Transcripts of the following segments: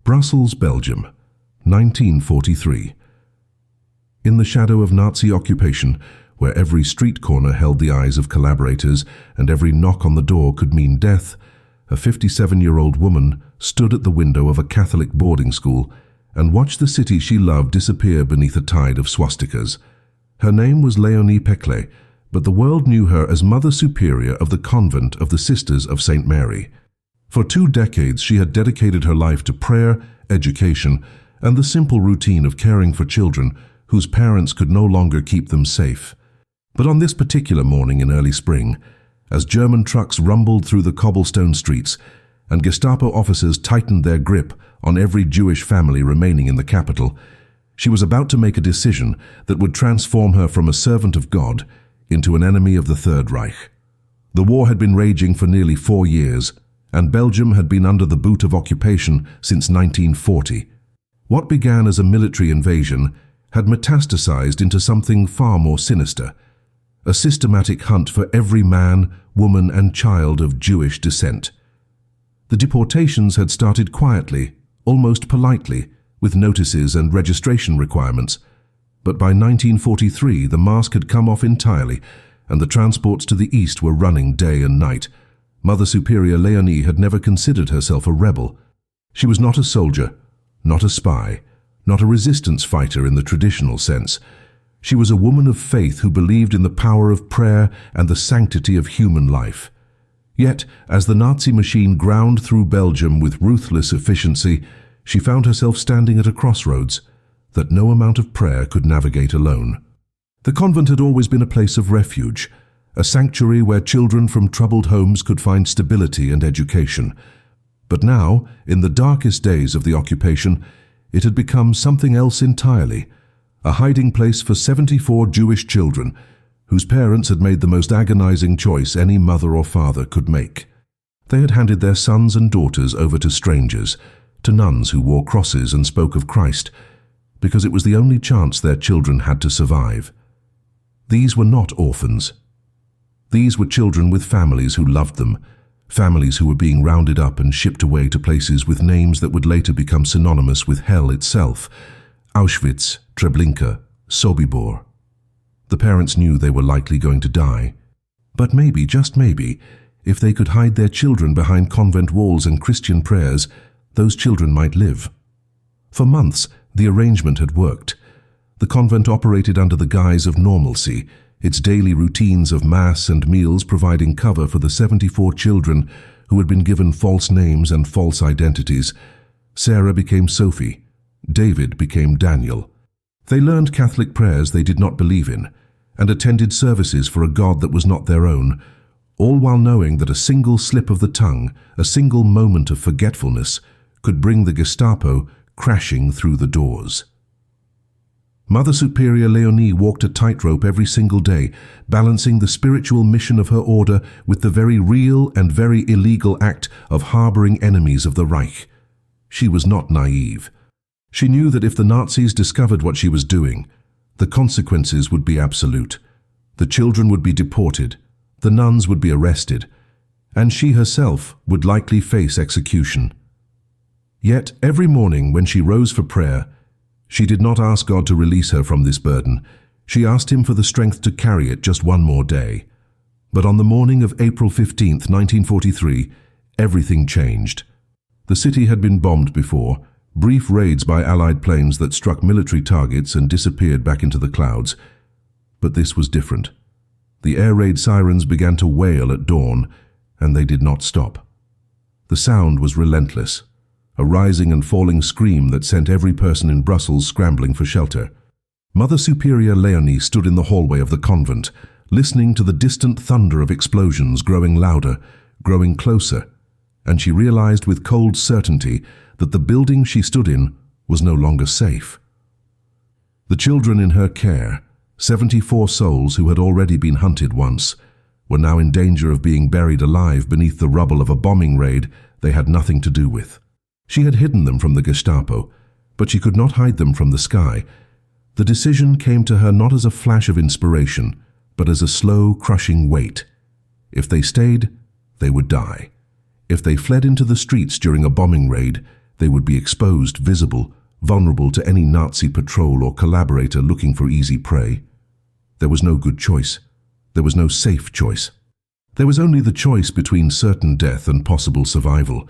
Brussels, Belgium, 1943. In the shadow of Nazi occupation, where every street corner held the eyes of collaborators and every knock on the door could mean death, a 57-year-old woman stood at the window of a Catholic boarding school and watched the city she loved disappear beneath a tide of swastikas. Her name was Léonie Péclet, but the world knew her as Mother Superior of the Convent of the Sisters of St. Mary. For 2 decades, she had dedicated her life to prayer, education, and the simple routine of caring for children whose parents could no longer keep them safe. But on this particular morning in early spring, as German trucks rumbled through the cobblestone streets and Gestapo officers tightened their grip on every Jewish family remaining in the capital, she was about to make a decision that would transform her from a servant of God into an enemy of the Third Reich. The war had been raging for nearly 4 years, and Belgium had been under the boot of occupation since 1940. What began as a military invasion had metastasized into something far more sinister, a systematic hunt for every man, woman, and child of Jewish descent. The deportations had started quietly, almost politely, with notices and registration requirements. But by 1943, the mask had come off entirely, and the transports to the east were running day and night. Mother Superior Léonie had never considered herself a rebel. She was not a soldier, not a spy, not a resistance fighter in the traditional sense. She was a woman of faith who believed in the power of prayer and the sanctity of human life. Yet, as the Nazi machine ground through Belgium with ruthless efficiency, she found herself standing at a crossroads that no amount of prayer could navigate alone. The convent had always been a place of refuge, a sanctuary where children from troubled homes could find stability and education. But now, in the darkest days of the occupation, it had become something else entirely, a hiding place for 74 Jewish children whose parents had made the most agonizing choice any mother or father could make. They had handed their sons and daughters over to strangers, to nuns who wore crosses and spoke of Christ, because it was the only chance their children had to survive. These were not orphans. These were children with families who loved them, families who were being rounded up and shipped away to places with names that would later become synonymous with hell itself: Auschwitz, Treblinka, Sobibor. The parents knew they were likely going to die. But maybe, just maybe, if they could hide their children behind convent walls and Christian prayers, those children might live. For months, the arrangement had worked. The convent operated under the guise of normalcy, its daily routines of mass and meals providing cover for the 74 children who had been given false names and false identities. Sarah became Sophie. David became Daniel. They learned Catholic prayers they did not believe in, and attended services for a God that was not their own, all while knowing that a single slip of the tongue, a single moment of forgetfulness, could bring the Gestapo crashing through the doors. Mother Superior Léonie walked a tightrope every single day, balancing the spiritual mission of her order with the very real and very illegal act of harboring enemies of the Reich. She was not naive. She knew that if the Nazis discovered what she was doing, the consequences would be absolute. The children would be deported, the nuns would be arrested, and she herself would likely face execution. Yet every morning when she rose for prayer, she did not ask God to release her from this burden. She asked him for the strength to carry it just one more day. But on the morning of April 15th, 1943, everything changed. The city had been bombed before, brief raids by Allied planes that struck military targets and disappeared back into the clouds. But this was different. The air raid sirens began to wail at dawn, and they did not stop. The sound was relentless, a rising and falling scream that sent every person in Brussels scrambling for shelter. Mother Superior Léonie stood in the hallway of the convent, listening to the distant thunder of explosions growing louder, growing closer, and she realized with cold certainty that the building she stood in was no longer safe. The children in her care, 74 souls who had already been hunted once, were now in danger of being buried alive beneath the rubble of a bombing raid they had nothing to do with. She had hidden them from the Gestapo, but she could not hide them from the sky. The decision came to her not as a flash of inspiration, but as a slow, crushing weight. If they stayed, they would die. If they fled into the streets during a bombing raid, They would be exposed, visible, vulnerable to any Nazi patrol or collaborator looking for easy prey. There was no good choice. There was no safe choice. There was only the choice between certain death and possible survival.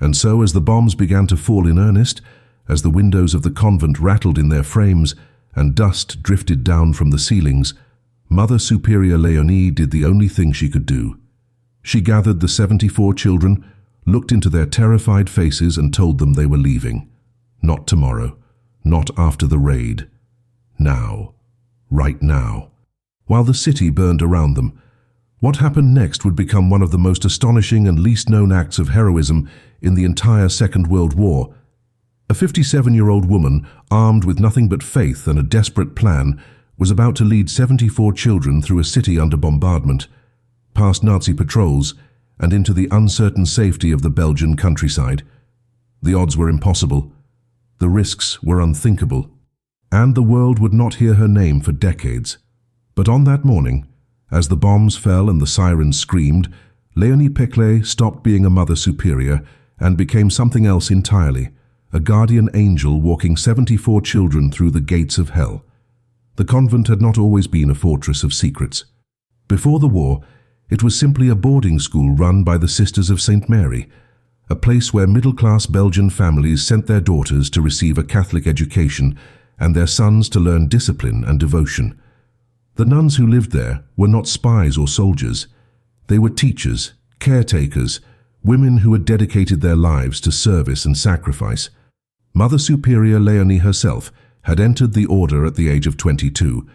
And so, as the bombs began to fall in earnest, as the windows of the convent rattled in their frames and dust drifted down from the ceilings, Mother Superior Léonie did the only thing she could do. She gathered the 74 children, looked into their terrified faces and told them they were leaving. Not tomorrow, not after the raid. Now. Right now. While the city burned around them, what happened next would become one of the most astonishing and least known acts of heroism in the entire Second World War. A 57-year-old woman, armed with nothing but faith and a desperate plan, was about to lead 74 children through a city under bombardment, past Nazi patrols, and into the uncertain safety of the Belgian countryside. The odds were impossible. The risks were unthinkable. And the world would not hear her name for decades. But on that morning, as the bombs fell and the sirens screamed, Léonie Péclet stopped being a Mother Superior and became something else entirely, a guardian angel walking 74 children through the gates of hell. The convent had not always been a fortress of secrets. Before the war, it was simply a boarding school run by the Sisters of St. Mary, a place where middle-class Belgian families sent their daughters to receive a Catholic education and their sons to learn discipline and devotion. The nuns who lived there were not spies or soldiers. They were teachers, caretakers, women who had dedicated their lives to service and sacrifice. Mother Superior Léonie herself had entered the order at the age of 22,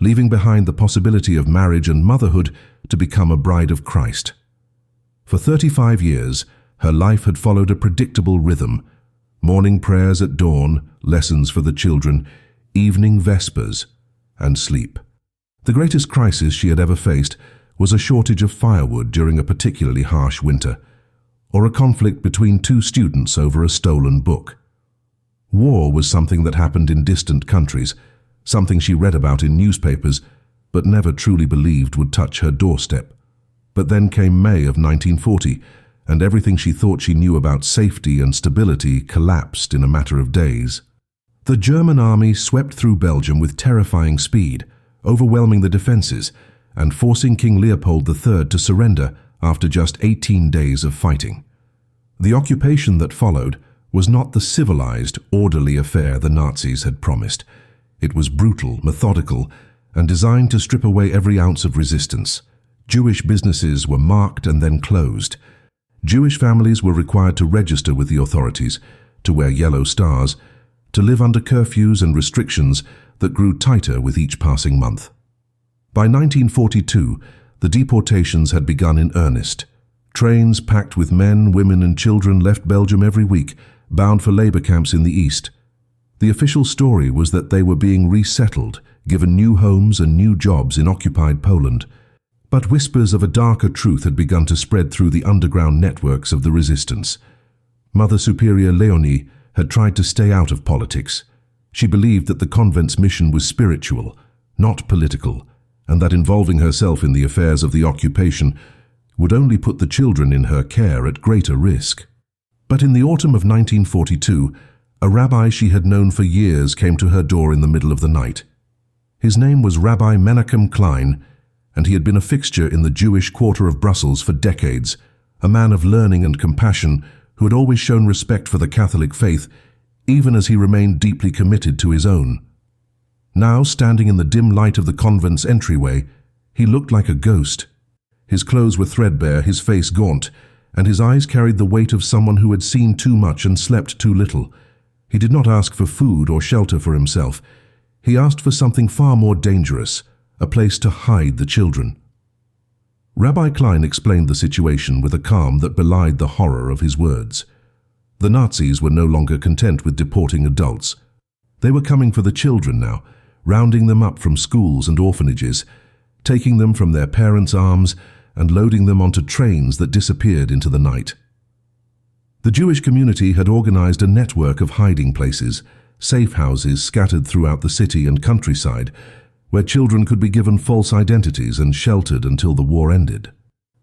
leaving behind the possibility of marriage and motherhood to become a bride of Christ. For 35 years, her life had followed a predictable rhythm: morning prayers at dawn, lessons for the children, evening vespers, and sleep. The greatest crisis she had ever faced was a shortage of firewood during a particularly harsh winter, or a conflict between two students over a stolen book. War was something that happened in distant countries, something she read about in newspapers, but never truly believed would touch her doorstep. But then came May of 1940, and everything she thought she knew about safety and stability collapsed in a matter of days. The German army swept through Belgium with terrifying speed, overwhelming the defenses and forcing King Leopold III to surrender after just 18 days of fighting. The occupation that followed was not the civilized, orderly affair the Nazis had promised. It was brutal, methodical, and designed to strip away every ounce of resistance. Jewish businesses were marked and then closed. Jewish families were required to register with the authorities, to wear yellow stars, to live under curfews and restrictions that grew tighter with each passing month. By 1942, the deportations had begun in earnest. Trains packed with men, women and children left Belgium every week, bound for labor camps in the east. The official story was that they were being resettled, given new homes and new jobs in occupied Poland. But whispers of a darker truth had begun to spread through the underground networks of the resistance. Mother Superior Léonie had tried to stay out of politics. She believed that the convent's mission was spiritual, not political, and that involving herself in the affairs of the occupation would only put the children in her care at greater risk. But in the autumn of 1942, a rabbi she had known for years came to her door in the middle of the night. His name was Rabbi Menachem Klein, and he had been a fixture in the Jewish quarter of Brussels for decades, a man of learning and compassion who had always shown respect for the Catholic faith, even as he remained deeply committed to his own. Now, standing in the dim light of the convent's entryway, he looked like a ghost. His clothes were threadbare, his face gaunt, and his eyes carried the weight of someone who had seen too much and slept too little. He did not ask for food or shelter for himself. He asked for something far more dangerous, a place to hide the children. Rabbi Klein explained the situation with a calm that belied the horror of his words. The Nazis were no longer content with deporting adults. They were coming for the children now, rounding them up from schools and orphanages, taking them from their parents' arms and loading them onto trains that disappeared into the night. The Jewish community had organized a network of hiding places, safe houses scattered throughout the city and countryside, where children could be given false identities and sheltered until the war ended.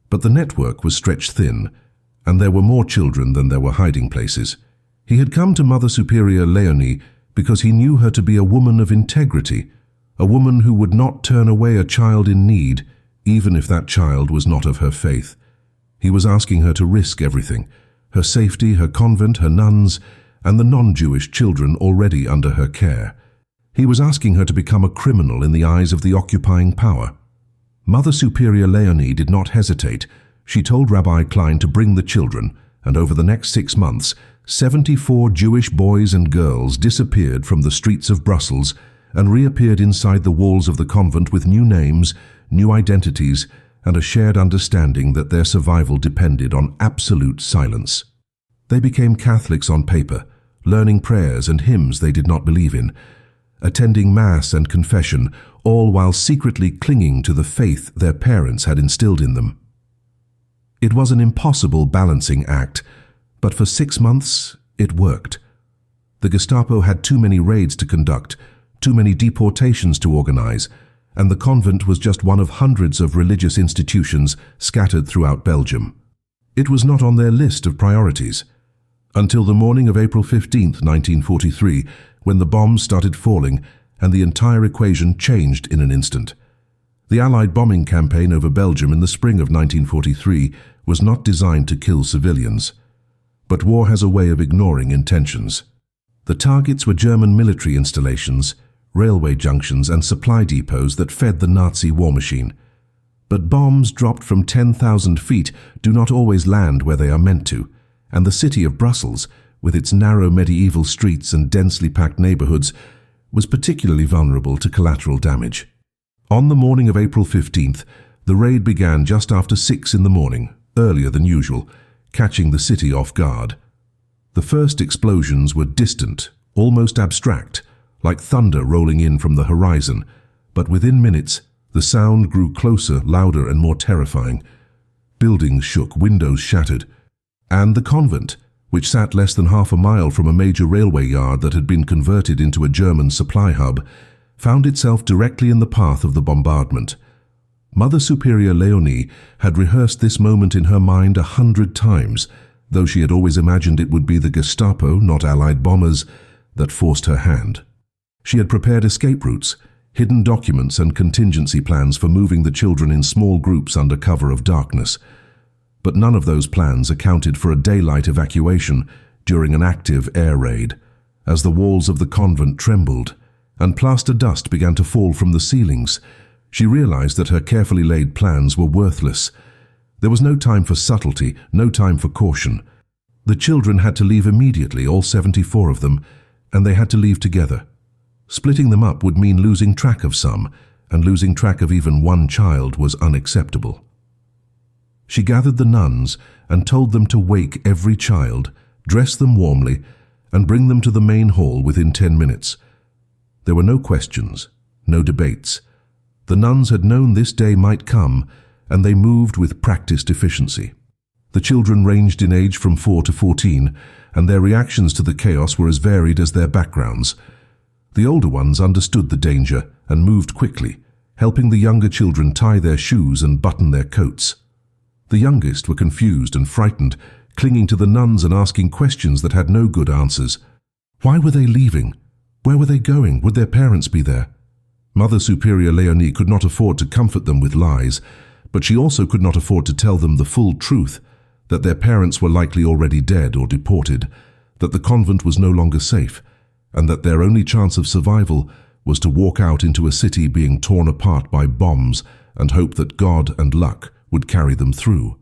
But the network was stretched thin, and there were more children than there were hiding places. He had come to Mother Superior Léonie because he knew her to be a woman of integrity, a woman who would not turn away a child in need, even if that child was not of her faith. He was asking her to risk everything, her safety, her convent, her nuns, and the non-Jewish children already under her care. He was asking her to become a criminal in the eyes of the occupying power. Mother Superior Léonie did not hesitate. She told Rabbi Klein to bring the children, and over the next 6 months, 74 Jewish boys and girls disappeared from the streets of Brussels and reappeared inside the walls of the convent with new names, new identities, and a shared understanding that their survival depended on absolute silence. They became Catholics on paper, learning prayers and hymns they did not believe in, attending Mass and confession, all while secretly clinging to the faith their parents had instilled in them. It was an impossible balancing act, but for 6 months it worked. The Gestapo had too many raids to conduct, too many deportations to organize, and the convent was just one of hundreds of religious institutions scattered throughout Belgium. It was not on their list of priorities. Until the morning of April 15, 1943, when the bombs started falling and the entire equation changed in an instant. The Allied bombing campaign over Belgium in the spring of 1943 was not designed to kill civilians. But war has a way of ignoring intentions. The targets were German military installations, railway junctions and supply depots that fed the Nazi war machine. But bombs dropped from 10,000 feet do not always land where they are meant to, and the city of Brussels, with its narrow medieval streets and densely packed neighborhoods, was particularly vulnerable to collateral damage. On the morning of April 15th, the raid began just after 6 in the morning, earlier than usual, catching the city off guard. The first explosions were distant, almost abstract, like thunder rolling in from the horizon, but within minutes, the sound grew closer, louder, and more terrifying. Buildings shook, windows shattered, and the convent, which sat less than half a mile from a major railway yard that had been converted into a German supply hub, found itself directly in the path of the bombardment. Mother Superior Léonie had rehearsed this moment in her mind 100 times, though she had always imagined it would be the Gestapo, not Allied bombers, that forced her hand. She had prepared escape routes, hidden documents and contingency plans for moving the children in small groups under cover of darkness. But none of those plans accounted for a daylight evacuation during an active air raid, as the walls of the convent trembled and plaster dust began to fall from the ceilings. She realized that her carefully laid plans were worthless. There was no time for subtlety, no time for caution. The children had to leave immediately, all 74 of them, and they had to leave together. Splitting them up would mean losing track of some, and losing track of even one child was unacceptable. She gathered the nuns and told them to wake every child, dress them warmly, and bring them to the main hall within 10 minutes. There were no questions, no debates. The nuns had known this day might come, and they moved with practiced efficiency. The children ranged in age from 4 to 14, and their reactions to the chaos were as varied as their backgrounds. The older ones understood the danger and moved quickly, helping the younger children tie their shoes and button their coats. The youngest were confused and frightened, clinging to the nuns and asking questions that had no good answers. Why were they leaving? Where were they going? Would their parents be there? Mother Superior Léonie could not afford to comfort them with lies, but she also could not afford to tell them the full truth, that their parents were likely already dead or deported, that the convent was no longer safe, and that their only chance of survival was to walk out into a city being torn apart by bombs and hope that God and luck would carry them through.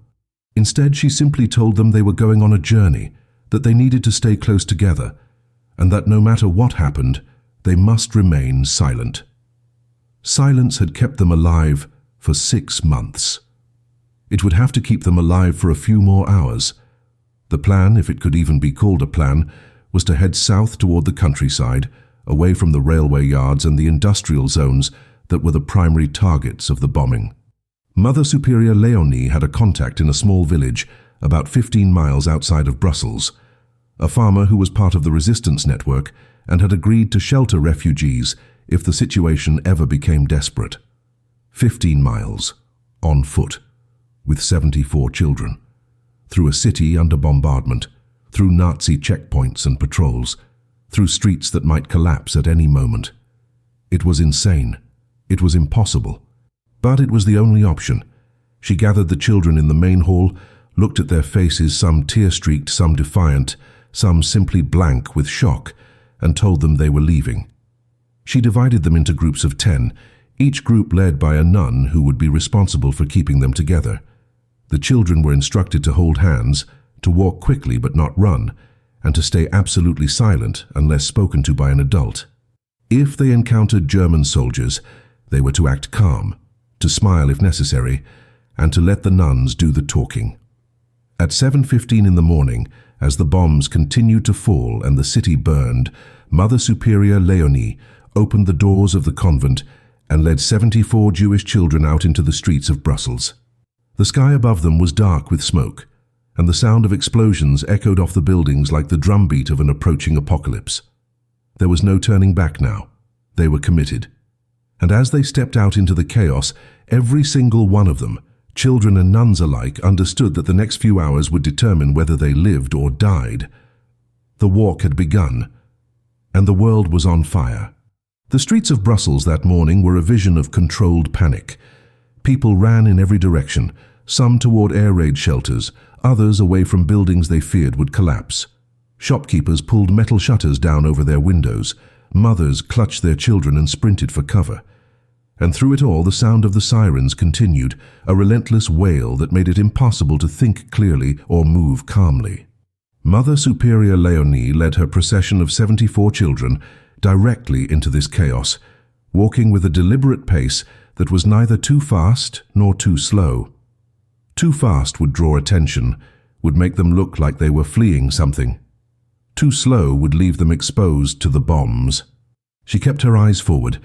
Instead, she simply told them they were going on a journey, that they needed to stay close together, and that no matter what happened, they must remain silent. Silence had kept them alive for 6 months. It would have to keep them alive for a few more hours. The plan, if it could even be called a plan, was to head south toward the countryside, away from the railway yards and the industrial zones that were the primary targets of the bombing. Mother Superior Léonie had a contact in a small village about 15 miles outside of Brussels, a farmer who was part of the resistance network and had agreed to shelter refugees if the situation ever became desperate. 15 miles, on foot, with 74 children, through a city under bombardment, through Nazi checkpoints and patrols, through streets that might collapse at any moment. It was insane. It was impossible. But it was the only option. She gathered the children in the main hall, looked at their faces, some tear-streaked, some defiant, some simply blank with shock, and told them they were leaving. She divided them into groups of 10, each group led by a nun who would be responsible for keeping them together. The children were instructed to hold hands, to walk quickly but not run, and to stay absolutely silent unless spoken to by an adult. If they encountered German soldiers, they were to act calm, to smile if necessary, and to let the nuns do the talking. At 7:15 in the morning, as the bombs continued to fall and the city burned, Mother Superior Léonie opened the doors of the convent and led 74 Jewish children out into the streets of Brussels. The sky above them was dark with smoke, and the sound of explosions echoed off the buildings like the drumbeat of an approaching apocalypse. There was no turning back now. They were committed. And as they stepped out into the chaos, every single one of them, children and nuns alike, understood that the next few hours would determine whether they lived or died. The walk had begun, and the world was on fire. The streets of Brussels that morning were a vision of controlled panic. People ran in every direction, some toward air raid shelters, others away from buildings they feared would collapse. Shopkeepers pulled metal shutters down over their windows. Mothers clutched their children and sprinted for cover. And through it all, the sound of the sirens continued, a relentless wail that made it impossible to think clearly or move calmly. Mother Superior Léonie led her procession of 74 children directly into this chaos, walking with a deliberate pace that was neither too fast nor too slow. Too fast would draw attention, would make them look like they were fleeing something. Too slow would leave them exposed to the bombs. She kept her eyes forward,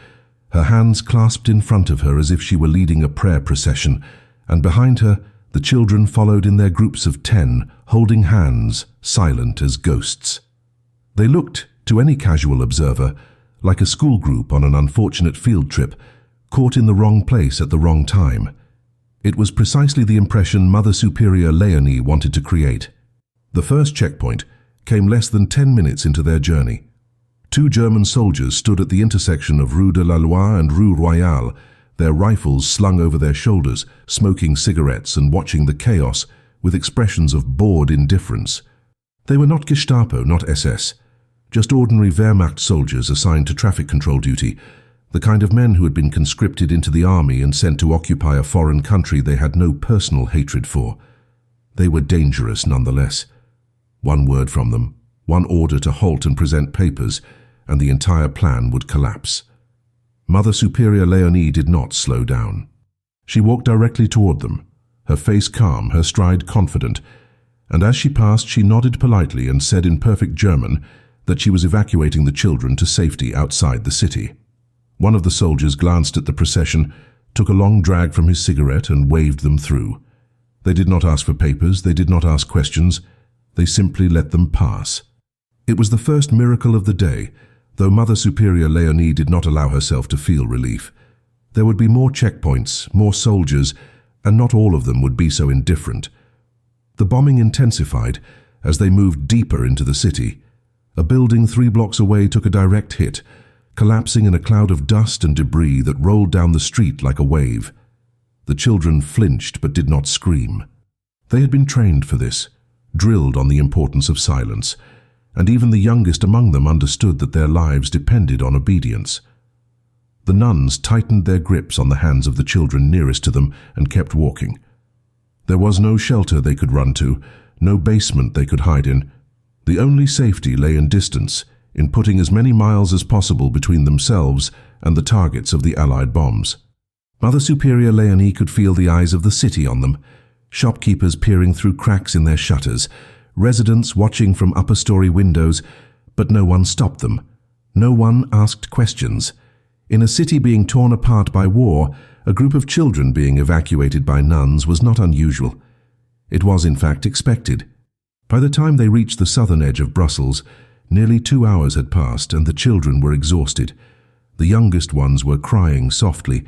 her hands clasped in front of her as if she were leading a prayer procession, and behind her the children followed in their groups of 10, holding hands, silent as ghosts. They looked, to any casual observer, like a school group on an unfortunate field trip, caught in the wrong place at the wrong time. It was precisely the impression Mother Superior Léonie wanted to create. The first checkpoint came less than 10 minutes into their journey. 2 German soldiers stood at the intersection of Rue de la Loi and Rue Royale, their rifles slung over their shoulders, smoking cigarettes and watching the chaos with expressions of bored indifference. They were not Gestapo, not SS, just ordinary Wehrmacht soldiers assigned to traffic control duty, the kind of men who had been conscripted into the army and sent to occupy a foreign country they had no personal hatred for. They were dangerous nonetheless. One word from them, one order to halt and present papers, and the entire plan would collapse. Mother Superior Léonie did not slow down. She walked directly toward them, her face calm, her stride confident, and as she passed she nodded politely and said in perfect German that she was evacuating the children to safety outside the city. One of the soldiers glanced at the procession, took a long drag from his cigarette and waved them through. They did not ask for papers, they did not ask questions, they simply let them pass. It was the first miracle of the day, though Mother Superior Léonie did not allow herself to feel relief. There would be more checkpoints, more soldiers, and not all of them would be so indifferent. The bombing intensified as they moved deeper into the city. A building 3 blocks away took a direct hit, collapsing in a cloud of dust and debris that rolled down the street like a wave. The children flinched but did not scream. They had been trained for this, drilled on the importance of silence, and even the youngest among them understood that their lives depended on obedience. The nuns tightened their grips on the hands of the children nearest to them and kept walking. There was no shelter they could run to, no basement they could hide in. The only safety lay in distance, in putting as many miles as possible between themselves and the targets of the Allied bombs. Mother Superior Léonie could feel the eyes of the city on them, shopkeepers peering through cracks in their shutters, residents watching from upper-story windows, but no one stopped them. No one asked questions. In a city being torn apart by war, a group of children being evacuated by nuns was not unusual. It was, in fact, expected. By the time they reached the southern edge of Brussels, nearly 2 hours had passed and the children were exhausted. The youngest ones were crying softly,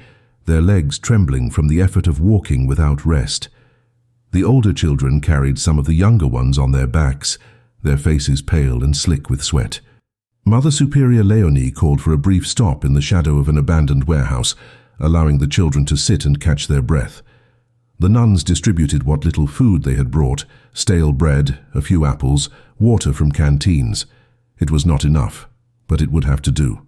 their legs trembling from the effort of walking without rest. The older children carried some of the younger ones on their backs, their faces pale and slick with sweat. Mother Superior Léonie called for a brief stop in the shadow of an abandoned warehouse, allowing the children to sit and catch their breath. The nuns distributed what little food they had brought, stale bread, a few apples, water from canteens. It was not enough, but it would have to do.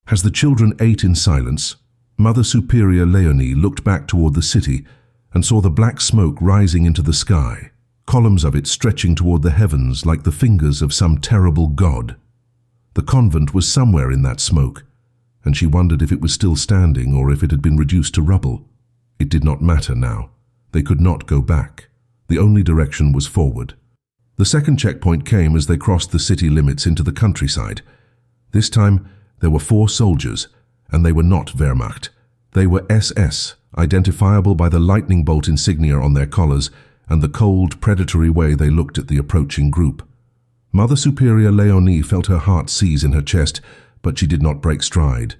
As the children ate in silence, Mother Superior Léonie looked back toward the city and saw the black smoke rising into the sky, columns of it stretching toward the heavens like the fingers of some terrible god. The convent was somewhere in that smoke, and she wondered if it was still standing or if it had been reduced to rubble. It did not matter now. They could not go back. The only direction was forward. The second checkpoint came as they crossed the city limits into the countryside. This time, there were 4 soldiers, and they were not Wehrmacht. They were SS, identifiable by the lightning bolt insignia on their collars and the cold, predatory way they looked at the approaching group. Mother Superior Léonie felt her heart seize in her chest, but she did not break stride.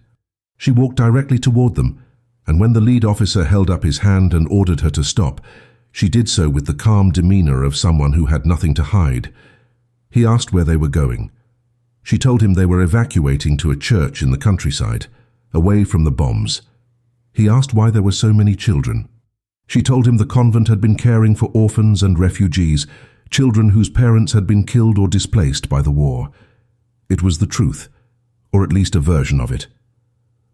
She walked directly toward them, and when the lead officer held up his hand and ordered her to stop, she did so with the calm demeanor of someone who had nothing to hide. He asked where they were going. She told him they were evacuating to a church in the countryside, away from the bombs. He asked why there were so many children. She told him the convent had been caring for orphans and refugees, children whose parents had been killed or displaced by the war. It was the truth, or at least a version of it.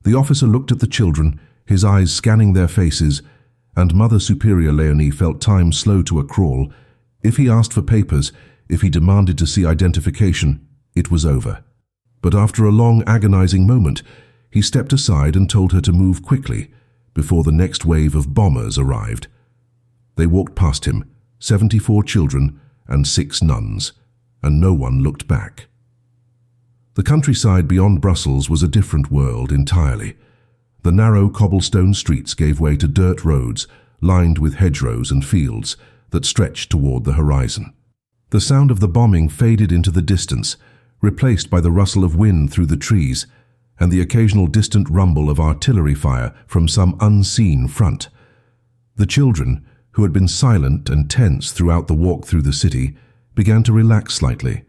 The officer looked at the children, his eyes scanning their faces, and Mother Superior Léonie felt time slow to a crawl. If he asked for papers, if he demanded to see identification, it was over. But after a long, agonizing moment, he stepped aside and told her to move quickly before the next wave of bombers arrived. They walked past him, 74 children and 6 nuns, and no one looked back. The countryside beyond Brussels was a different world entirely. The narrow cobblestone streets gave way to dirt roads, lined with hedgerows and fields that stretched toward the horizon. The sound of the bombing faded into the distance, replaced by the rustle of wind through the trees and the occasional distant rumble of artillery fire from some unseen front. The children, who had been silent and tense throughout the walk through the city, began to relax slightly,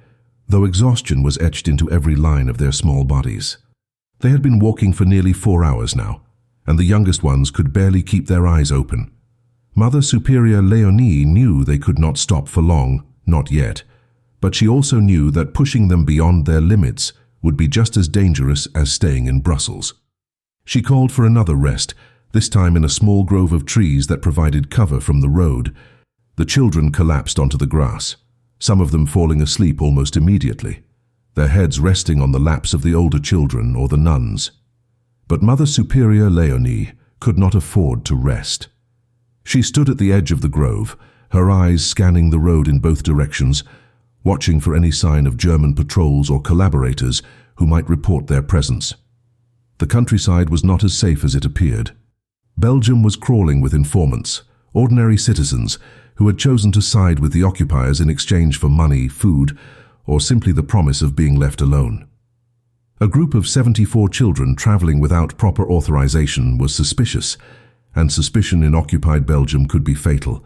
though exhaustion was etched into every line of their small bodies. They had been walking for nearly 4 hours now, and the youngest ones could barely keep their eyes open. Mother Superior Léonie knew they could not stop for long, not yet, but she also knew that pushing them beyond their limits would be just as dangerous as staying in Brussels. She called for another rest, this time in a small grove of trees that provided cover from the road. The children collapsed onto the grass, some of them falling asleep almost immediately, their heads resting on the laps of the older children or the nuns. But Mother Superior Léonie could not afford to rest. She stood at the edge of the grove, her eyes scanning the road in both directions, watching for any sign of German patrols or collaborators who might report their presence. The countryside was not as safe as it appeared. Belgium was crawling with informants, ordinary citizens who had chosen to side with the occupiers in exchange for money, food, or simply the promise of being left alone. A group of 74 children traveling without proper authorization was suspicious, and suspicion in occupied Belgium could be fatal.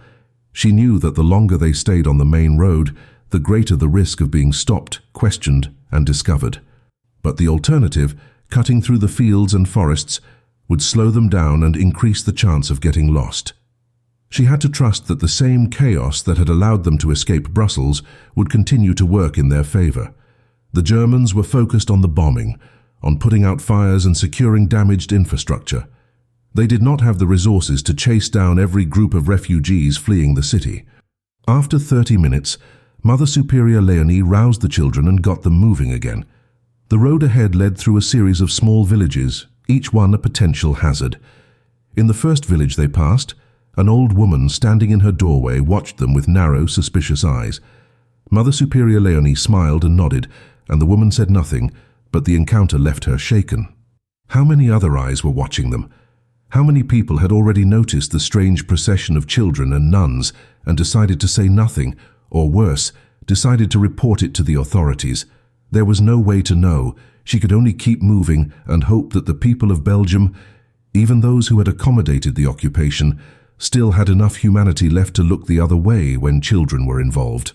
She knew that the longer they stayed on the main road, the greater the risk of being stopped, questioned, and discovered. But the alternative, cutting through the fields and forests, would slow them down and increase the chance of getting lost. She had to trust that the same chaos that had allowed them to escape Brussels would continue to work in their favor. The Germans were focused on the bombing, on putting out fires and securing damaged infrastructure. They did not have the resources to chase down every group of refugees fleeing the city. After 30 minutes, Mother Superior Léonie roused the children and got them moving again. The road ahead led through a series of small villages, each one a potential hazard. In the first village they passed, an old woman standing in her doorway watched them with narrow, suspicious eyes. Mother Superior Léonie smiled and nodded, and the woman said nothing, but the encounter left her shaken. How many other eyes were watching them? How many people had already noticed the strange procession of children and nuns and decided to say nothing, or worse, decided to report it to the authorities? There was no way to know. She could only keep moving and hope that the people of Belgium, even those who had accommodated the occupation, still had enough humanity left to look the other way when children were involved.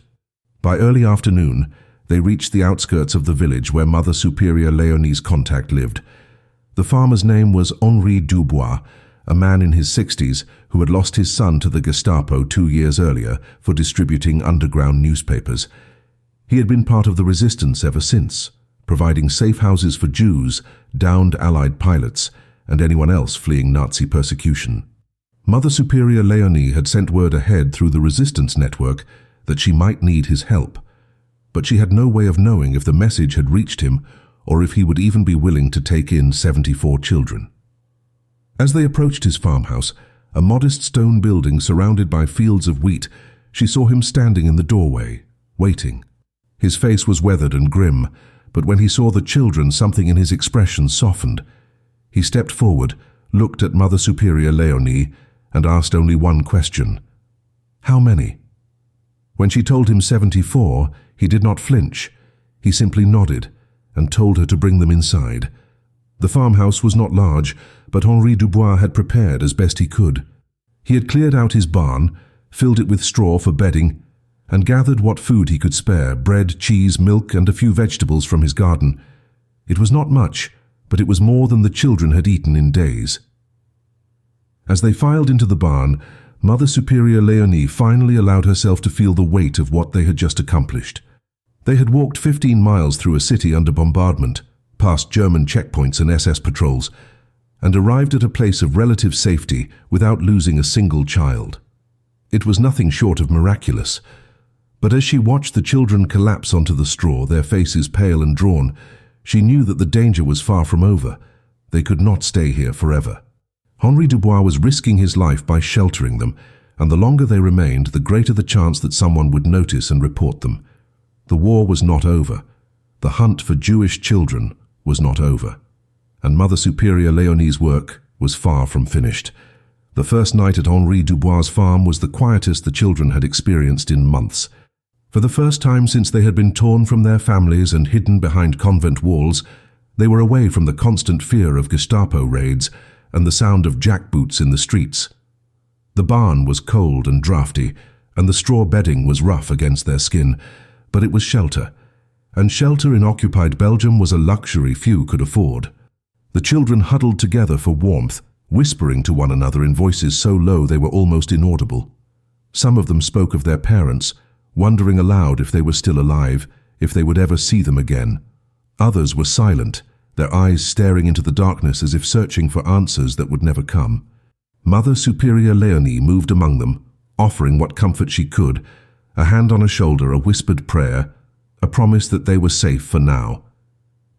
By early afternoon, they reached the outskirts of the village where Mother Superior Léonie's contact lived. The farmer's name was Henri Dubois, a man in his 60s who had lost his son to the Gestapo 2 years earlier for distributing underground newspapers. He had been part of the resistance ever since, providing safe houses for Jews, downed Allied pilots, and anyone else fleeing Nazi persecution. Mother Superior Léonie had sent word ahead through the resistance network that she might need his help, but she had no way of knowing if the message had reached him or if he would even be willing to take in 74 children. As they approached his farmhouse, a modest stone building surrounded by fields of wheat, she saw him standing in the doorway, waiting. His face was weathered and grim, but when he saw the children, something in his expression softened. He stepped forward, looked at Mother Superior Léonie, and asked only one question. How many? When she told him 74, he did not flinch. He simply nodded and told her to bring them inside. The farmhouse was not large, but Henri Dubois had prepared as best he could. He had cleared out his barn, filled it with straw for bedding, and gathered what food he could spare, bread, cheese, milk, and a few vegetables from his garden. It was not much, but it was more than the children had eaten in days. As they filed into the barn, Mother Superior Léonie finally allowed herself to feel the weight of what they had just accomplished. They had walked 15 miles through a city under bombardment, past German checkpoints and SS patrols, and arrived at a place of relative safety without losing a single child. It was nothing short of miraculous. But as she watched the children collapse onto the straw, their faces pale and drawn, she knew that the danger was far from over. They could not stay here forever. Henri Dubois was risking his life by sheltering them, and the longer they remained, the greater the chance that someone would notice and report them. The war was not over. The hunt for Jewish children was not over. And Mother Superior Léonie's work was far from finished. The first night at Henri Dubois' farm was the quietest the children had experienced in months. For the first time since they had been torn from their families and hidden behind convent walls, they were away from the constant fear of Gestapo raids and the sound of jackboots in the streets. The barn was cold and drafty, and the straw bedding was rough against their skin, but it was shelter, and shelter in occupied Belgium was a luxury few could afford. The children huddled together for warmth, whispering to one another in voices so low they were almost inaudible. Some of them spoke of their parents, wondering aloud if they were still alive, if they would ever see them again. Others were silent, their eyes staring into the darkness as if searching for answers that would never come. Mother Superior Léonie moved among them, offering what comfort she could, a hand on a shoulder, a whispered prayer, a promise that they were safe for now.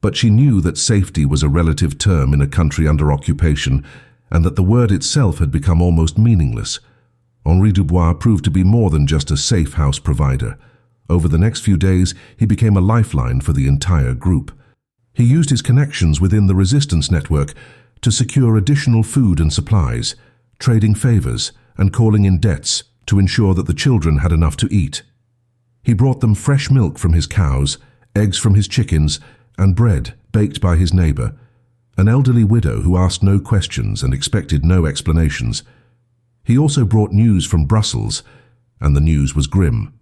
But she knew that safety was a relative term in a country under occupation, and that the word itself had become almost meaningless. Henri Dubois proved to be more than just a safe house provider. Over the next few days, he became a lifeline for the entire group. He used his connections within the resistance network to secure additional food and supplies, trading favors and calling in debts to ensure that the children had enough to eat. He brought them fresh milk from his cows, eggs from his chickens, and bread baked by his neighbor, an elderly widow who asked no questions and expected no explanations. He also brought news from Brussels, and the news was grim.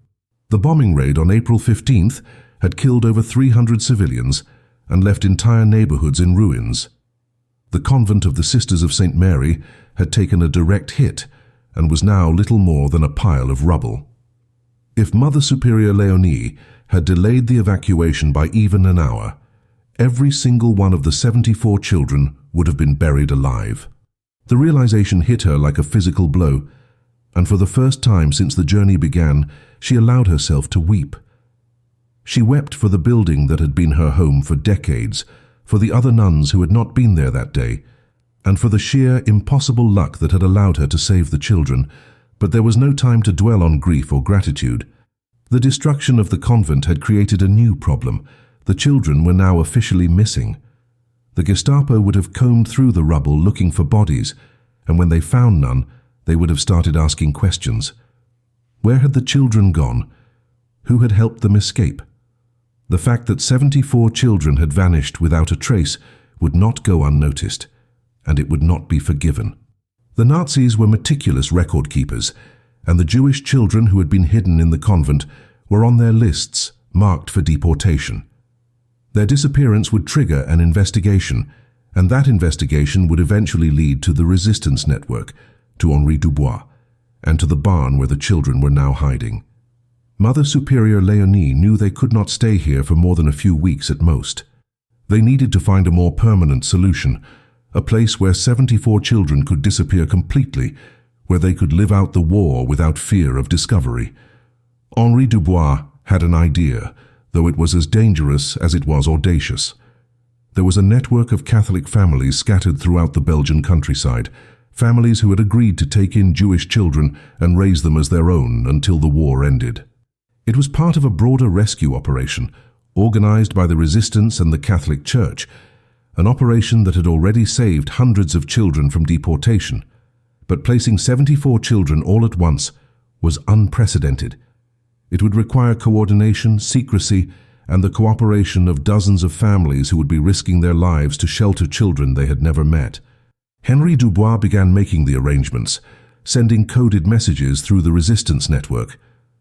The bombing raid on April 15th had killed over 300 civilians and left entire neighborhoods in ruins. The convent of the Sisters of St. Mary had taken a direct hit and was now little more than a pile of rubble. If Mother Superior Léonie had delayed the evacuation by even an hour, every single one of the 74 children would have been buried alive. The realization hit her like a physical blow, and for the first time since the journey began, she allowed herself to weep. She wept for the building that had been her home for decades, for the other nuns who had not been there that day, and for the sheer, impossible luck that had allowed her to save the children. But there was no time to dwell on grief or gratitude. The destruction of the convent had created a new problem. The children were now officially missing. The Gestapo would have combed through the rubble looking for bodies, and when they found none, they would have started asking questions. Where had the children gone? Who had helped them escape? The fact that 74 children had vanished without a trace would not go unnoticed, and it would not be forgiven. The Nazis were meticulous record keepers, and the Jewish children who had been hidden in the convent were on their lists, marked for deportation. Their disappearance would trigger an investigation, and that investigation would eventually lead to the resistance network, to Henri Dubois, and to the barn where the children were now hiding. Mother Superior Léonie knew they could not stay here for more than a few weeks at most. They needed to find a more permanent solution, a place where 74 children could disappear completely, where they could live out the war without fear of discovery. Henri Dubois had an idea, though it was as dangerous as it was audacious. There was a network of Catholic families scattered throughout the Belgian countryside, families who had agreed to take in Jewish children and raise them as their own until the war ended. It was part of a broader rescue operation, organized by the Resistance and the Catholic Church, an operation that had already saved hundreds of children from deportation. But placing 74 children all at once was unprecedented. It would require coordination, secrecy, and the cooperation of dozens of families who would be risking their lives to shelter children they had never met. Henri Dubois began making the arrangements, sending coded messages through the resistance network,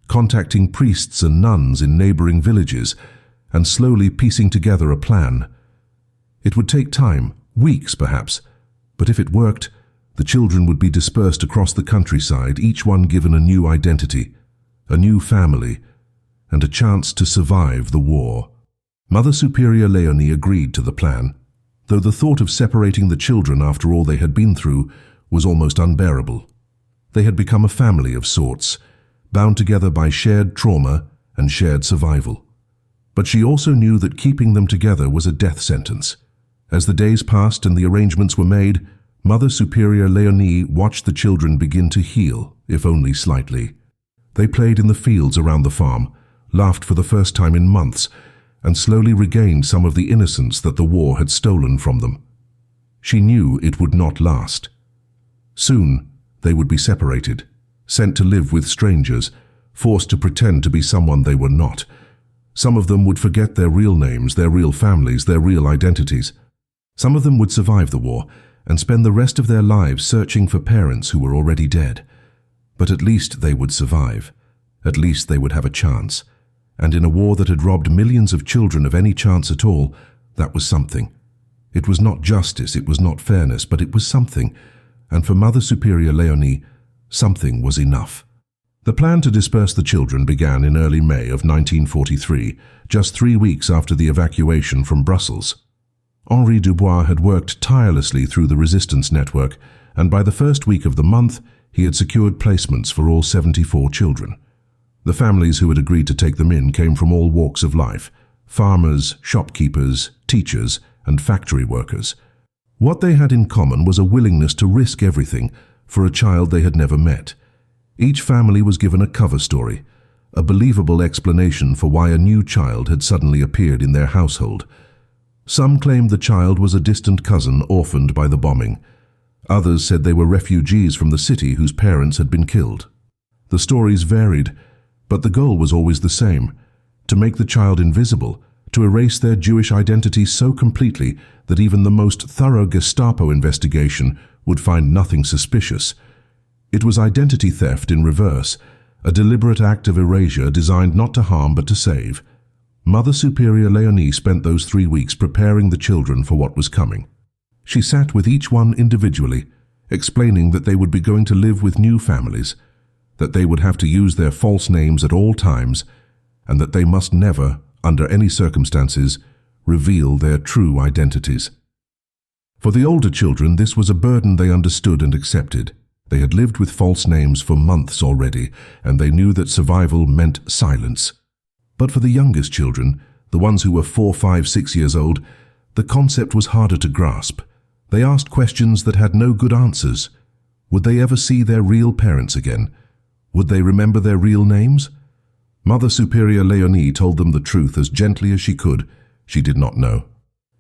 contacting priests and nuns in neighboring villages, and slowly piecing together a plan. It would take time, weeks perhaps, but if it worked, the children would be dispersed across the countryside, each one given a new identity, a new family, and a chance to survive the war. Mother Superior Léonie agreed to the plan, though the thought of separating the children after all they had been through was almost unbearable. They had become a family of sorts, bound together by shared trauma and shared survival. But she also knew that keeping them together was a death sentence. As the days passed and the arrangements were made, Mother Superior Léonie watched the children begin to heal, if only slightly. They played in the fields around the farm, laughed for the first time in months, and slowly regained some of the innocence that the war had stolen from them. She knew it would not last. Soon, they would be separated, sent to live with strangers, forced to pretend to be someone they were not. Some of them would forget their real names, their real families, their real identities. Some of them would survive the war and spend the rest of their lives searching for parents who were already dead. But at least they would survive. At least they would have a chance. And in a war that had robbed millions of children of any chance at all, that was something. It was not justice, it was not fairness, but it was something. And for Mother Superior Léonie, something was enough. The plan to disperse the children began in early May of 1943, just 3 weeks after the evacuation from Brussels. Henri Dubois had worked tirelessly through the resistance network, and by the first week of the month, he had secured placements for all 74 children. The families who had agreed to take them in came from all walks of life: farmers, shopkeepers, teachers, and factory workers. What they had in common was a willingness to risk everything for a child they had never met. Each family was given a cover story, a believable explanation for why a new child had suddenly appeared in their household. Some claimed the child was a distant cousin orphaned by the bombing. Others said they were refugees from the city whose parents had been killed. The stories varied, but the goal was always the same: to make the child invisible, to erase their Jewish identity so completely that even the most thorough Gestapo investigation would find nothing suspicious. It was identity theft in reverse, a deliberate act of erasure designed not to harm but to save. Mother Superior Léonie spent those 3 weeks preparing the children for what was coming. She sat with each one individually, explaining that they would be going to live with new families, that they would have to use their false names at all times, and that they must never, under any circumstances, reveal their true identities. For the older children, this was a burden they understood and accepted. They had lived with false names for months already, and they knew that survival meant silence. But for the youngest children, the ones who were 4, 5, 6 years old, the concept was harder to grasp. They asked questions that had no good answers. Would they ever see their real parents again? Would they remember their real names? Mother Superior Léonie told them the truth as gently as she could. She did not know.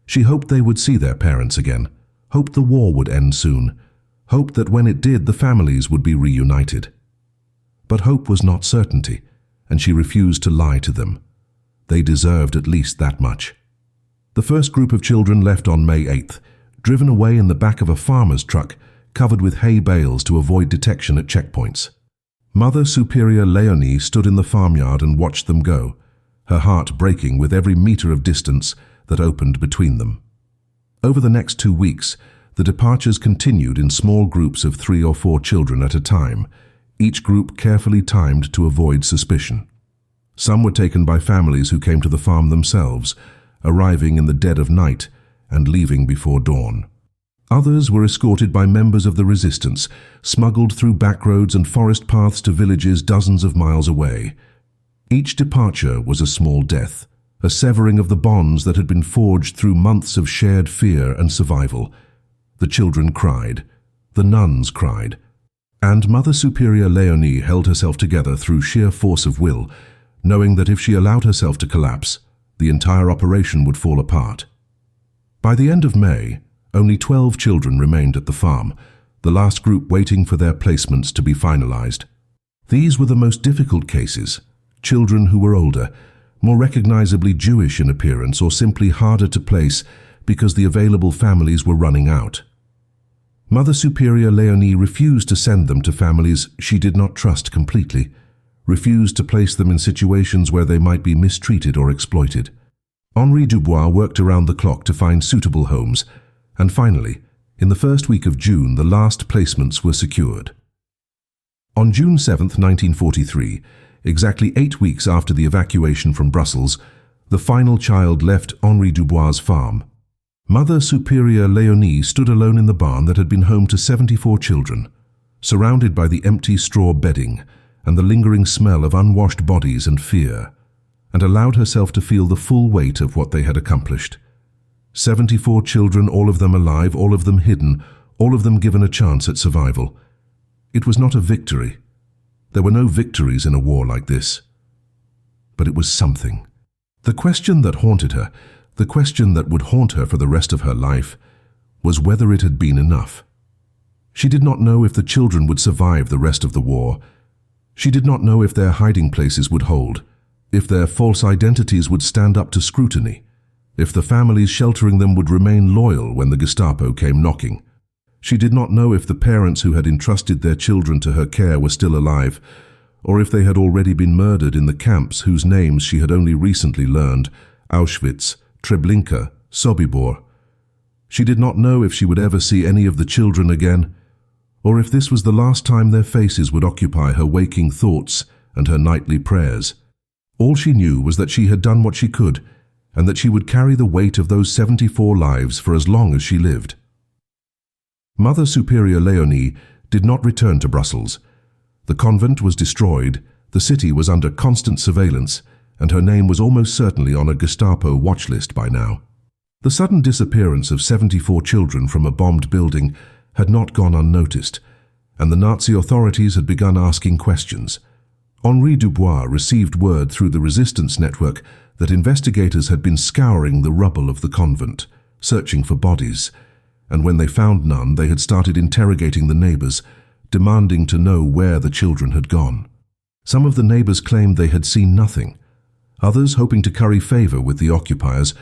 She hoped they would see their parents again, hoped the war would end soon, hoped that when it did, the families would be reunited. But hope was not certainty, and she refused to lie to them. They deserved at least that much. The first group of children left on May 8th, driven away in the back of a farmer's truck, covered with hay bales to avoid detection at checkpoints. Mother Superior Léonie stood in the farmyard and watched them go, her heart breaking with every meter of distance that opened between them. Over the next 2 weeks, the departures continued in small groups of 3 or 4 children at a time, each group carefully timed to avoid suspicion. Some were taken by families who came to the farm themselves, arriving in the dead of night and leaving before dawn. Others were escorted by members of the resistance, smuggled through back roads and forest paths to villages dozens of miles away. Each departure was a small death, a severing of the bonds that had been forged through months of shared fear and survival. The children cried, the nuns cried, and Mother Superior Léonie held herself together through sheer force of will, knowing that if she allowed herself to collapse, the entire operation would fall apart. By the end of May, only 12 children remained at the farm, the last group waiting for their placements to be finalized. These were the most difficult cases, children who were older, more recognizably Jewish in appearance or simply harder to place because the available families were running out. Mother Superior Léonie refused to send them to families she did not trust completely, refused to place them in situations where they might be mistreated or exploited. Henri Dubois worked around the clock to find suitable homes, and finally, in the first week of June, the last placements were secured. On June 7, 1943, exactly 8 weeks after the evacuation from Brussels, the final child left Henri Dubois' farm. Mother Superior Léonie stood alone in the barn that had been home to 74 children, surrounded by the empty straw bedding and the lingering smell of unwashed bodies and fear, and allowed herself to feel the full weight of what they had accomplished. 74 children, all of them alive, all of them hidden, all of them given a chance at survival. It was not a victory. There were no victories in a war like this. But it was something. The question that haunted her, the question that would haunt her for the rest of her life, was whether it had been enough. She did not know if the children would survive the rest of the war. She did not know if their hiding places would hold, if their false identities would stand up to scrutiny, if the families sheltering them would remain loyal when the Gestapo came knocking. She did not know if the parents who had entrusted their children to her care were still alive, or if they had already been murdered in the camps whose names she had only recently learned, Auschwitz, Treblinka, Sobibor. She did not know if she would ever see any of the children again, or if this was the last time their faces would occupy her waking thoughts and her nightly prayers. All she knew was that she had done what she could, and that she would carry the weight of those 74 lives for as long as she lived. Mother Superior Léonie did not return to Brussels. The convent was destroyed, the city was under constant surveillance, and her name was almost certainly on a Gestapo watch list by now. The sudden disappearance of 74 children from a bombed building had not gone unnoticed, and the Nazi authorities had begun asking questions. Henri Dubois received word through the resistance network that investigators had been scouring the rubble of the convent, searching for bodies, and when they found none, they had started interrogating the neighbors, demanding to know where the children had gone. Some of the neighbors claimed they had seen nothing. Others, hoping to curry favor with the occupiers,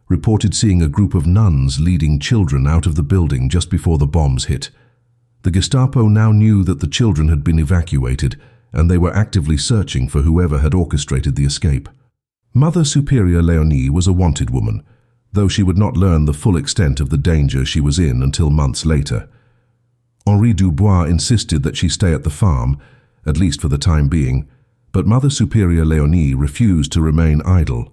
reported seeing a group of nuns leading children out of the building just before the bombs hit. The Gestapo now knew that the children had been evacuated, and they were actively searching for whoever had orchestrated the escape. Mother Superior Léonie was a wanted woman, though she would not learn the full extent of the danger she was in until months later. Henri Dubois insisted that she stay at the farm, at least for the time being, but Mother Superior Léonie refused to remain idle.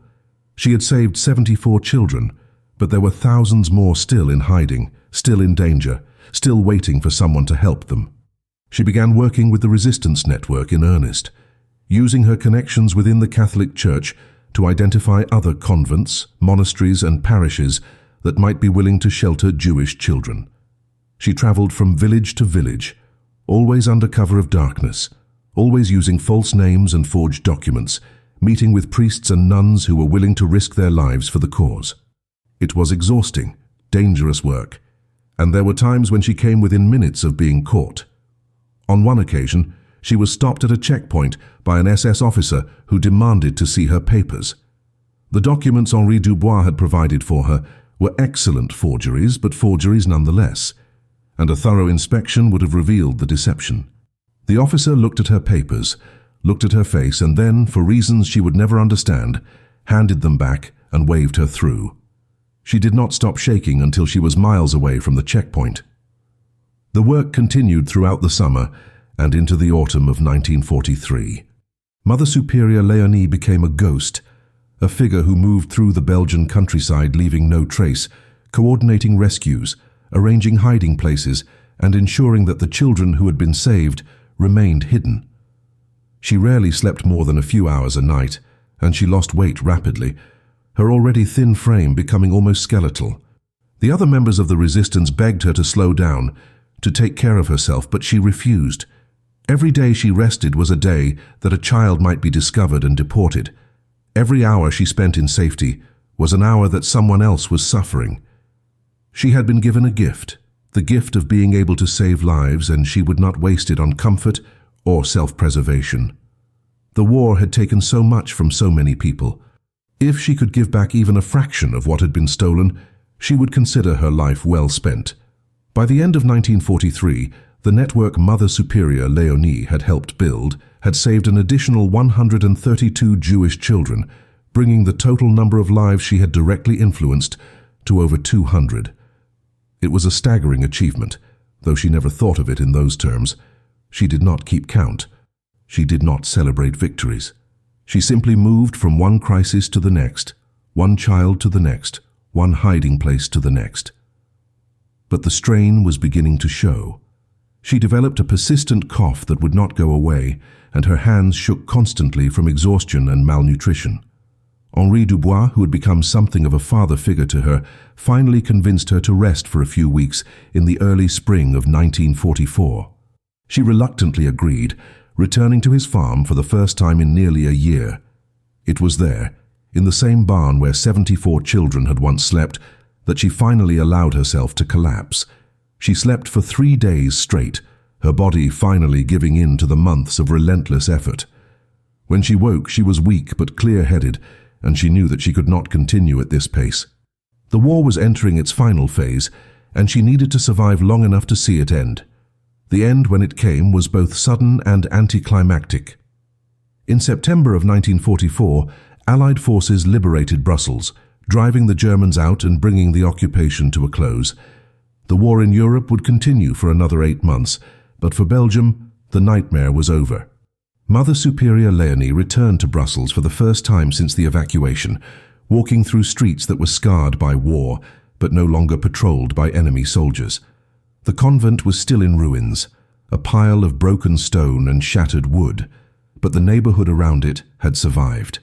She had saved 74 children, but there were thousands more still in hiding, still in danger, still waiting for someone to help them. She began working with the resistance network in earnest, using her connections within the Catholic Church to identify other convents, monasteries, and parishes that might be willing to shelter Jewish children. She traveled from village to village, always under cover of darkness, always using false names and forged documents, meeting with priests and nuns who were willing to risk their lives for the cause. It was exhausting, dangerous work, and there were times when she came within minutes of being caught. On one occasion, she was stopped at a checkpoint by an SS officer who demanded to see her papers. The documents Henri Dubois had provided for her were excellent forgeries, but forgeries nonetheless, and a thorough inspection would have revealed the deception. The officer looked at her papers, looked at her face, and then, for reasons she would never understand, handed them back and waved her through. She did not stop shaking until she was miles away from the checkpoint. The work continued throughout the summer and into the autumn of 1943. Mother Superior Léonie became a ghost, a figure who moved through the Belgian countryside leaving no trace, coordinating rescues, arranging hiding places, and ensuring that the children who had been saved remained hidden. She rarely slept more than a few hours a night, and she lost weight rapidly, her already thin frame becoming almost skeletal. The other members of the resistance begged her to slow down, to take care of herself, but she refused. Every day she rested was a day that a child might be discovered and deported. Every hour she spent in safety was an hour that someone else was suffering. She had been given a gift, the gift of being able to save lives, and she would not waste it on comfort or self-preservation. The war had taken so much from so many people. If she could give back even a fraction of what had been stolen, she would consider her life well spent. By the end of 1943, the network Mother Superior Léonie had helped build had saved an additional 132 Jewish children, bringing the total number of lives she had directly influenced to over 200. It was a staggering achievement, though she never thought of it in those terms. She did not keep count. She did not celebrate victories. She simply moved from one crisis to the next, one child to the next, one hiding place to the next. But the strain was beginning to show. She developed a persistent cough that would not go away, and her hands shook constantly from exhaustion and malnutrition. Henri Dubois, who had become something of a father figure to her, finally convinced her to rest for a few weeks in the early spring of 1944. She reluctantly agreed, returning to his farm for the first time in nearly a year. It was there, in the same barn where 74 children had once slept, that she finally allowed herself to collapse. She slept for 3 days straight, her body finally giving in to the months of relentless effort. When she woke, she was weak but clear-headed, and she knew that she could not continue at this pace. The war was entering its final phase, and she needed to survive long enough to see it end. The end, when it came, was both sudden and anticlimactic. In September of 1944, Allied forces liberated Brussels, driving the Germans out and bringing the occupation to a close. The war in Europe would continue for another 8 months, but for Belgium, the nightmare was over. Mother Superior Léonie returned to Brussels for the first time since the evacuation, walking through streets that were scarred by war, but no longer patrolled by enemy soldiers. The convent was still in ruins, a pile of broken stone and shattered wood, but the neighborhood around it had survived.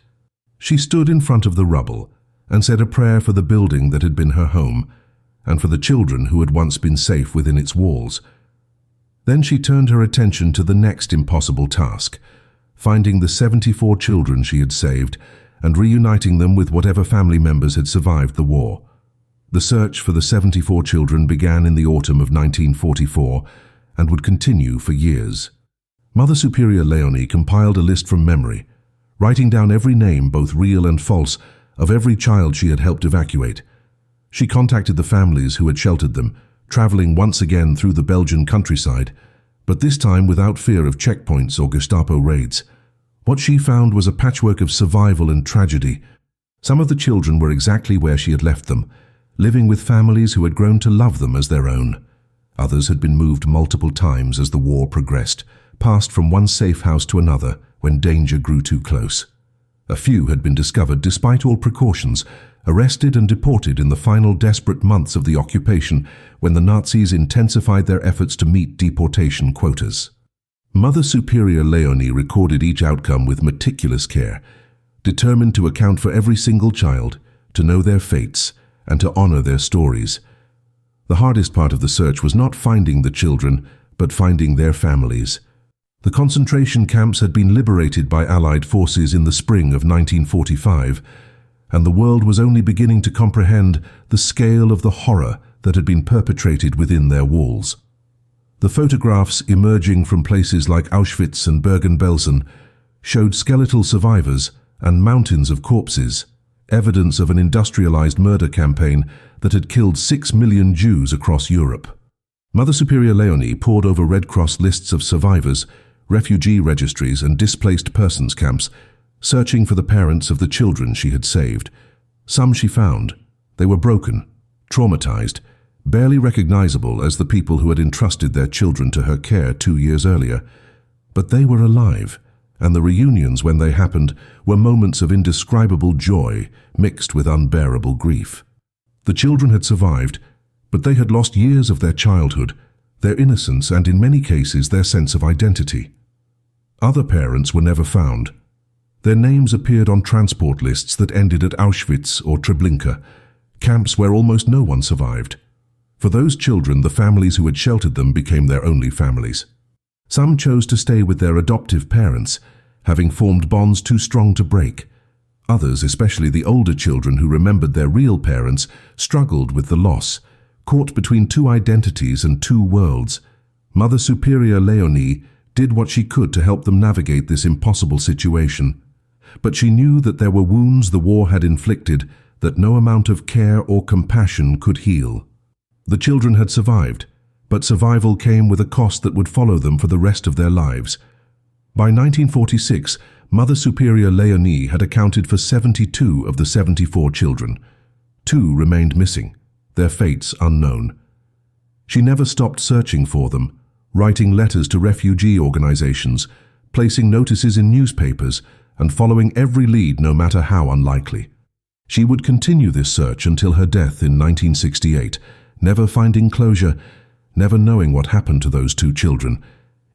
She stood in front of the rubble and said a prayer for the building that had been her home, and for the children who had once been safe within its walls. Then she turned her attention to the next impossible task, finding the 74 children she had saved and reuniting them with whatever family members had survived the war. The search for the 74 children began in the autumn of 1944 and would continue for years. Mother Superior Léonie compiled a list from memory, writing down every name, both real and false, of every child she had helped evacuate. She contacted the families who had sheltered them, traveling once again through the Belgian countryside, but this time without fear of checkpoints or Gestapo raids. What she found was a patchwork of survival and tragedy. Some of the children were exactly where she had left them, living with families who had grown to love them as their own. Others had been moved multiple times as the war progressed, passed from one safe house to another when danger grew too close. A few had been discovered despite all precautions, arrested and deported in the final desperate months of the occupation when the Nazis intensified their efforts to meet deportation quotas. Mother Superior Léonie recorded each outcome with meticulous care, determined to account for every single child, to know their fates, and to honor their stories. The hardest part of the search was not finding the children, but finding their families. The concentration camps had been liberated by Allied forces in the spring of 1945, and the world was only beginning to comprehend the scale of the horror that had been perpetrated within their walls. The photographs emerging from places like Auschwitz and Bergen-Belsen showed skeletal survivors and mountains of corpses, evidence of an industrialized murder campaign that had killed 6 million Jews across Europe. Mother Superior Léonie pored over Red Cross lists of survivors, refugee registries and displaced persons camps, searching for the parents of the children she had saved. Some she found. They were broken, traumatized, barely recognizable as the people who had entrusted their children to her care 2 years earlier. But they were alive, and the reunions when they happened were moments of indescribable joy mixed with unbearable grief. The children had survived, but they had lost years of their childhood, their innocence, and in many cases their sense of identity. Other parents were never found. Their names appeared on transport lists that ended at Auschwitz or Treblinka, camps where almost no one survived. For those children, the families who had sheltered them became their only families. Some chose to stay with their adoptive parents, having formed bonds too strong to break. Others, especially the older children who remembered their real parents, struggled with the loss, caught between two identities and two worlds. Mother Superior Léonie did what she could to help them navigate this impossible situation. But she knew that there were wounds the war had inflicted that no amount of care or compassion could heal. The children had survived, but survival came with a cost that would follow them for the rest of their lives. By 1946, Mother Superior Léonie had accounted for 72 of the 74 children. 2 remained missing, their fates unknown. She never stopped searching for them, writing letters to refugee organizations, placing notices in newspapers, and following every lead no matter how unlikely. She would continue this search until her death in 1968, never finding closure, never knowing what happened to those 2 children.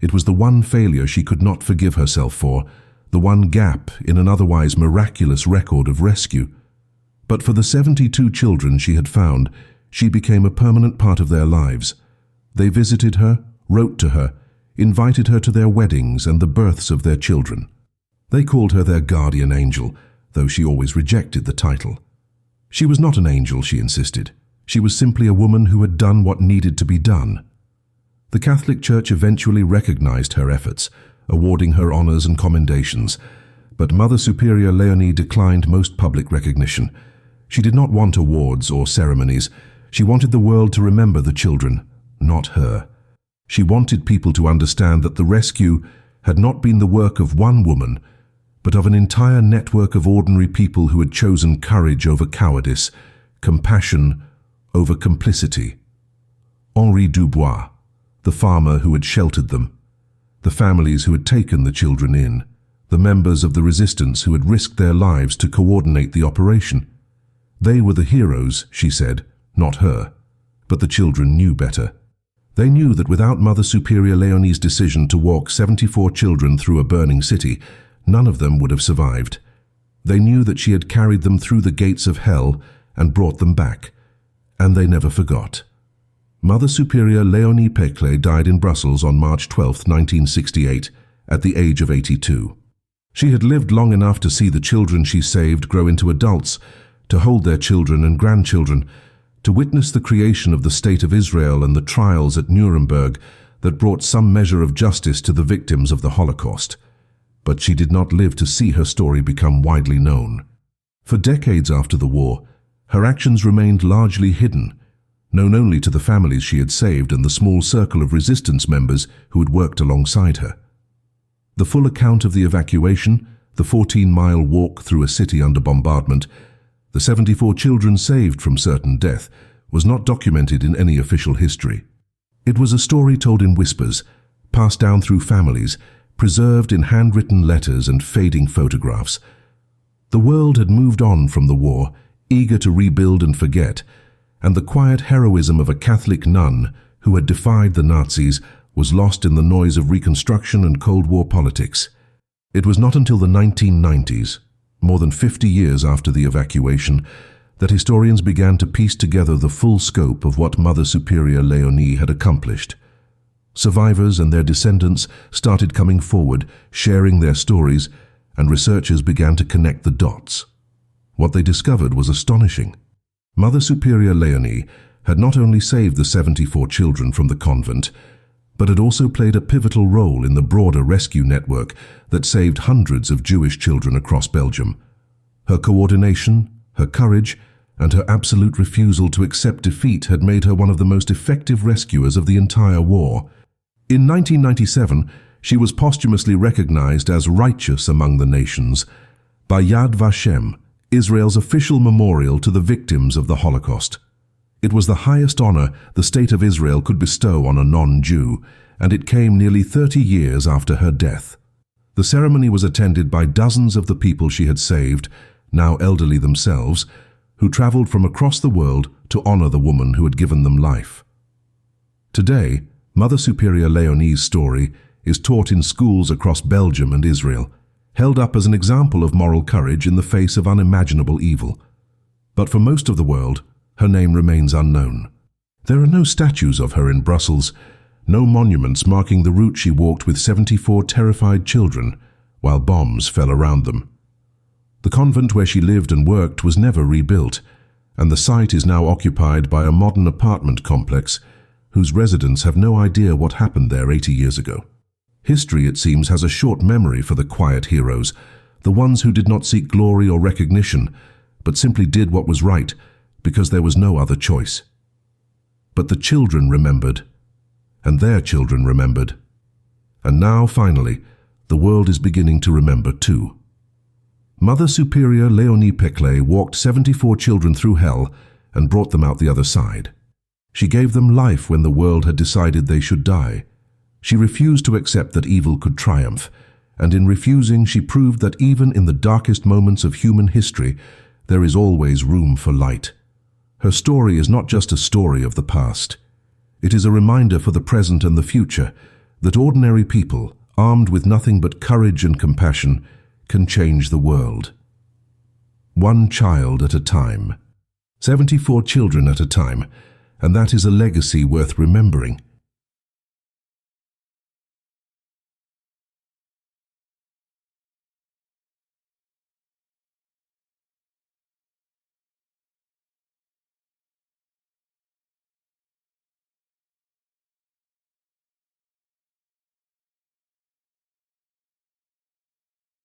It was the one failure she could not forgive herself for, the one gap in an otherwise miraculous record of rescue. But for the 72 children she had found, she became a permanent part of their lives. They visited her, wrote to her, invited her to their weddings and the births of their children. They called her their guardian angel, though she always rejected the title. She was not an angel, she insisted. She was simply a woman who had done what needed to be done. The Catholic Church eventually recognized her efforts, awarding her honors and commendations. But Mother Superior Léonie declined most public recognition. She did not want awards or ceremonies. She wanted the world to remember the children, not her. She wanted people to understand that the rescue had not been the work of one woman, but of an entire network of ordinary people who had chosen courage over cowardice, compassion over complicity. Henri Dubois, the farmer who had sheltered them, the families who had taken the children in, the members of the resistance who had risked their lives to coordinate the operation. They were the heroes, she said, not her. But the children knew better. They knew that without Mother Superior Léonie's decision to walk 74 children through a burning city, none of them would have survived. They knew that she had carried them through the gates of hell and brought them back. And they never forgot. Mother Superior Léonie Péclet died in Brussels on March 12, 1968, at the age of 82. She had lived long enough to see the children she saved grow into adults, to hold their children and grandchildren, to witness the creation of the State of Israel and the trials at Nuremberg that brought some measure of justice to the victims of the Holocaust. But she did not live to see her story become widely known. For decades after the war, her actions remained largely hidden, known only to the families she had saved and the small circle of resistance members who had worked alongside her. The full account of the evacuation, the 14-mile walk through a city under bombardment, the 74 children saved from certain death, was not documented in any official history. It was a story told in whispers, passed down through families, preserved in handwritten letters and fading photographs. The world had moved on from the war, eager to rebuild and forget, and the quiet heroism of a Catholic nun who had defied the Nazis was lost in the noise of Reconstruction and Cold War politics. It was not until the 1990s, more than 50 years after the evacuation, that historians began to piece together the full scope of what Mother Superior Léonie had accomplished. Survivors and their descendants started coming forward, sharing their stories, and researchers began to connect the dots. What they discovered was astonishing. Mother Superior Léonie had not only saved the 74 children from the convent, but had also played a pivotal role in the broader rescue network that saved hundreds of Jewish children across Belgium. Her coordination, her courage, and her absolute refusal to accept defeat had made her one of the most effective rescuers of the entire war. In 1997, she was posthumously recognized as righteous among the nations by Yad Vashem, Israel's official memorial to the victims of the Holocaust. It was the highest honor the State of Israel could bestow on a non-Jew, and it came nearly 30 years after her death. The ceremony was attended by dozens of the people she had saved, now elderly themselves, who traveled from across the world to honor the woman who had given them life. Today, Mother Superior Léonie's story is taught in schools across Belgium and Israel, held up as an example of moral courage in the face of unimaginable evil. But for most of the world, her name remains unknown. There are no statues of her in Brussels, no monuments marking the route she walked with 74 terrified children while bombs fell around them. The convent where she lived and worked was never rebuilt, and the site is now occupied by a modern apartment complex whose residents have no idea what happened there 80 years ago. History, it seems, has a short memory for the quiet heroes, the ones who did not seek glory or recognition, but simply did what was right because there was no other choice. But the children remembered, and their children remembered. And now, finally, the world is beginning to remember too. Mother Superior Léonie Péclet walked 74 children through hell and brought them out the other side. She gave them life when the world had decided they should die. She refused to accept that evil could triumph, and in refusing she proved that even in the darkest moments of human history, there is always room for light. Her story is not just a story of the past. It is a reminder for the present and the future that ordinary people, armed with nothing but courage and compassion, can change the world. One child at a time. 74 children at a time, and that is a legacy worth remembering.